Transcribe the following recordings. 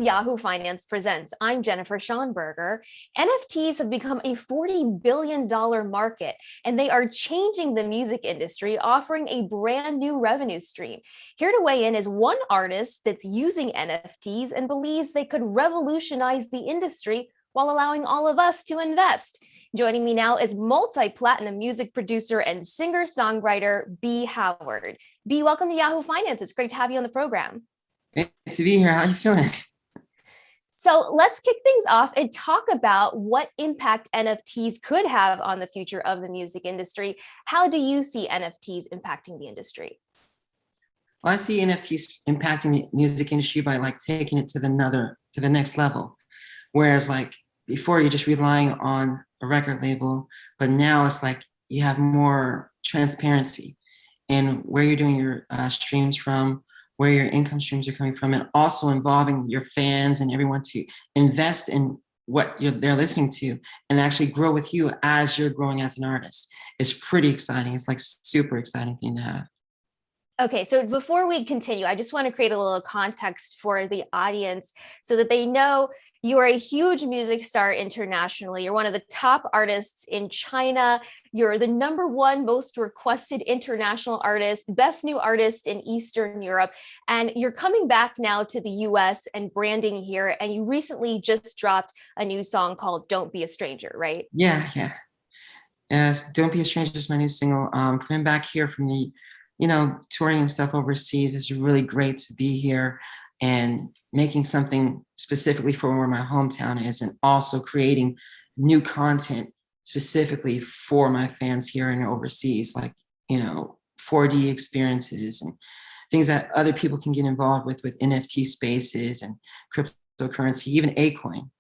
Yahoo Finance Presents. I'm Jennifer Schonberger. NFTs have become a $40 billion market, and they are changing the music industry, offering a brand new revenue stream. Here to weigh in is one artist that's using NFTs and believes they could revolutionize the industry while allowing all of us to invest. Joining me now is multi-platinum music producer and singer-songwriter B.Howard. B, welcome to Yahoo Finance. It's great to have you on the program. Great to be here. How are you feeling? So let's kick things off and talk about what impact NFTs could have on the future of the music industry. How do you see NFTs impacting the industry? Well, I see NFTs impacting the music industry by taking it to the next level. Whereas before you're just relying on a record label, but now it's you have more transparency in where you're doing your streams from, where your income streams are coming from, and also involving your fans and everyone to invest in what they're listening to and actually grow with you as you're growing as an artist. It's pretty exciting. It's super exciting thing to have. Okay, so before we continue, I just want to create a little context for the audience so that they know you are a huge music star internationally. You're one of the top artists in China. You're the #1 most requested international artist, best new artist in Eastern Europe. And you're coming back now to the US and branding here. And you recently just dropped a new song called Don't Be a Stranger, right? Yeah. Yes, Don't Be a Stranger is my new single. Coming back here from the touring and stuff overseas, is really great to be here and making something specifically for where my hometown is, and also creating new content specifically for my fans here and overseas, 4D experiences and things that other people can get involved with NFT spaces and cryptocurrency, even Acoin.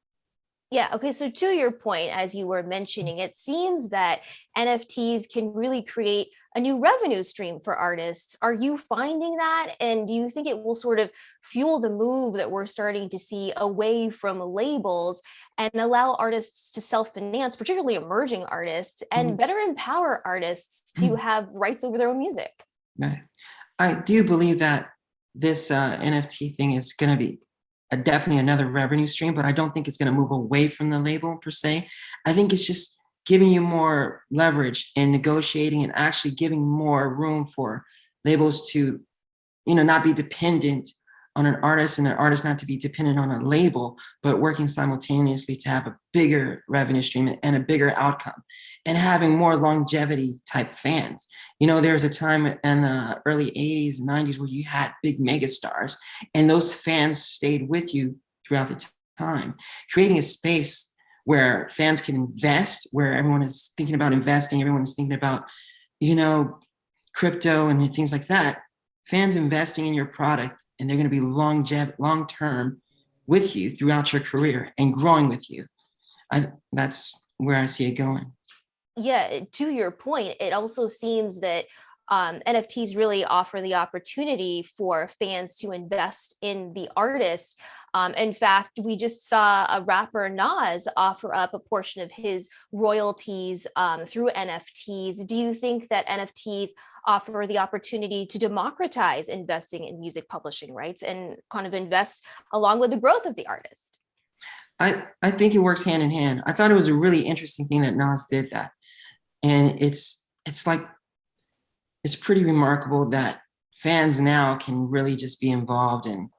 Yeah. Okay. So to your point, as you were mentioning, it seems that NFTs can really create a new revenue stream for artists. Are you finding that? And do you think it will sort of fuel the move that we're starting to see away from labels and allow artists to self-finance, particularly emerging artists, and better empower artists to have rights over their own music? Right. I do believe that this NFT thing is going to be definitely another revenue stream, but I don't think it's going to move away from the label per se. I think it's just giving you more leverage in negotiating and actually giving more room for labels to, not be dependent on an artist, and an artist not to be dependent on a label, but working simultaneously to have a bigger revenue stream and a bigger outcome, and having more longevity type fans. There was a time in the early 80s and 90s where you had big mega stars, and those fans stayed with you throughout the time, creating a space where fans can invest, where everyone is thinking about investing, everyone is thinking about, crypto and things like that. Fans investing in your product, and they're going to be long-term with you throughout your career and growing with you. That's where I see it going. Yeah, to your point, it also seems that NFTs really offer the opportunity for fans to invest in the artist. In fact, we just saw a rapper Nas offer up a portion of his royalties through NFTs. Do you think that NFTs offer the opportunity to democratize investing in music publishing rights and kind of invest along with the growth of the artist? I think it works hand in hand. I thought it was a really interesting thing that Nas did that. And it's pretty remarkable that fans now can really just be involved in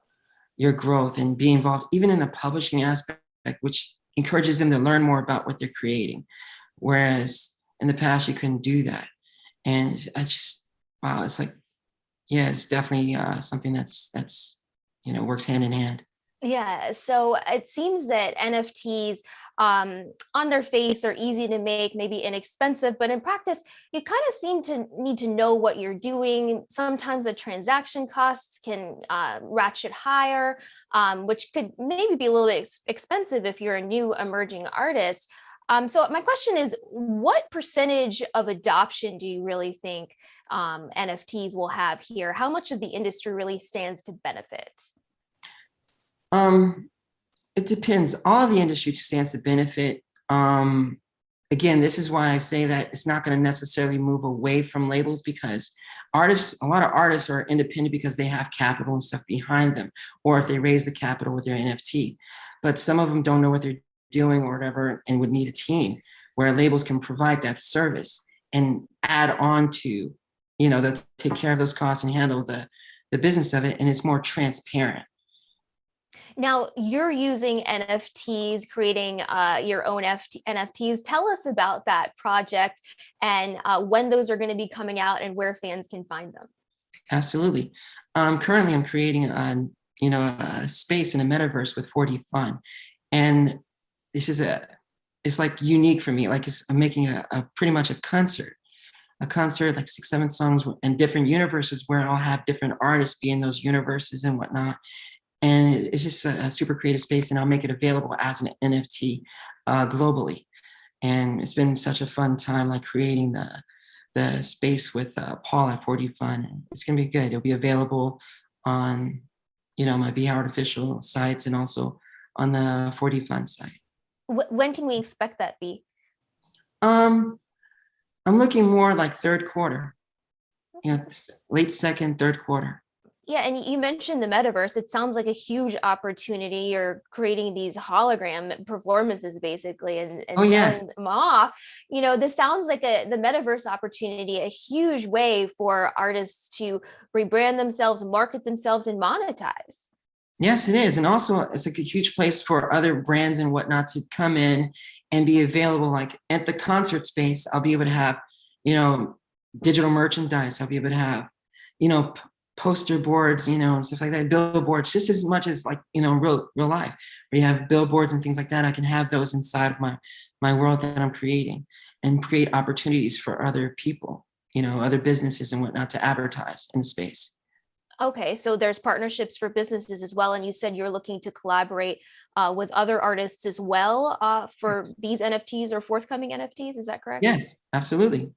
your growth and be involved even in the publishing aspect, which encourages them to learn more about what they're creating. Whereas in the past, you couldn't do that. And I just, wow, it's it's definitely something that's works hand in hand. Yeah, so it seems that NFTs on their face are easy to make, maybe inexpensive, but in practice, you kind of seem to need to know what you're doing. Sometimes the transaction costs can ratchet higher, which could maybe be a little bit expensive if you're a new emerging artist. So my question is, what percentage of adoption do you really think NFTs will have here? How much of the industry really stands to benefit? It depends. All of the industry stands to benefit. Again, this is why I say that it's not going to necessarily move away from labels, because artists, a lot of artists are independent because they have capital and stuff behind them, or if they raise the capital with their NFT. But some of them don't know what they're doing or whatever and would need a team where labels can provide that service and add on to, they'll take care of those costs and handle the business of it. And it's more transparent. Now you're using NFTs, creating your own NFTs. Tell us about that project and when those are going to be coming out and where fans can find them. Absolutely. Currently, I'm creating a space in a metaverse with 4D Fun, and this is it's like unique for me. Like I'm making a pretty much a concert like 6-7 songs and different universes where I'll have different artists be in those universes and whatnot. And it's just a super creative space, and I'll make it available as an NFT globally. And it's been such a fun time, like creating the space with Paul at 4D Fun. It's gonna be good. It'll be available on, my B.Howard official sites and also on the 4D Fun site. When can we expect that, B? I'm looking more like third quarter, late second, third quarter. Yeah, and you mentioned the metaverse. It sounds like a huge opportunity. You're creating these hologram performances basically and Yes. selling them off. This sounds like the metaverse opportunity, a huge way for artists to rebrand themselves, market themselves, and monetize. Yes, it is. And also it's like a huge place for other brands and whatnot to come in and be available. Like at the concert space, I'll be able to have, digital merchandise. I'll be able to have, poster boards, and stuff like that, billboards, just as much as like, real life, where you have billboards and things like that. I can have those inside of my world that I'm creating and create opportunities for other people, other businesses and whatnot to advertise in the space. Okay, so there's partnerships for businesses as well. And you said you're looking to collaborate with other artists as well for these NFTs or forthcoming NFTs. Is that correct? Yes, absolutely.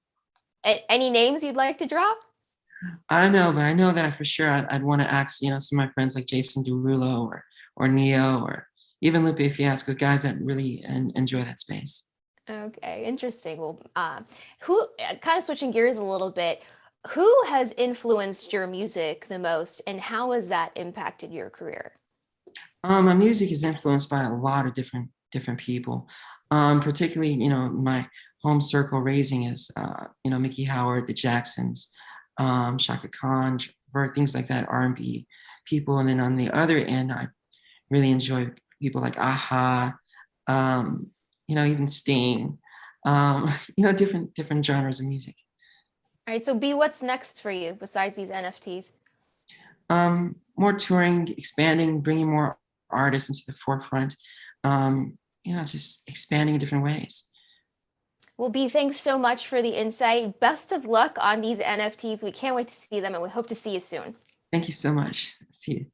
Any names you'd like to drop? I don't know, but I know that for sure I'd want to ask, some of my friends like Jason Derulo or Neo or even Lupe Fiasco, guys that really enjoy that space. Okay, interesting. Well, who kind of switching gears a little bit, who has influenced your music the most and how has that impacted your career? My music is influenced by a lot of different people, particularly, my home circle raising is, Mickey Howard, the Jacksons, Shaka Khan, things like that, R&B people. And then on the other end, I really enjoy people like Aha, even Sting, different genres of music. All right, so B, what's next for you besides these NFTs? More touring, expanding, bringing more artists into the forefront, just expanding in different ways. Well, B, thanks so much for the insight. Best of luck on these NFTs. We can't wait to see them and we hope to see you soon. Thank you so much. See you.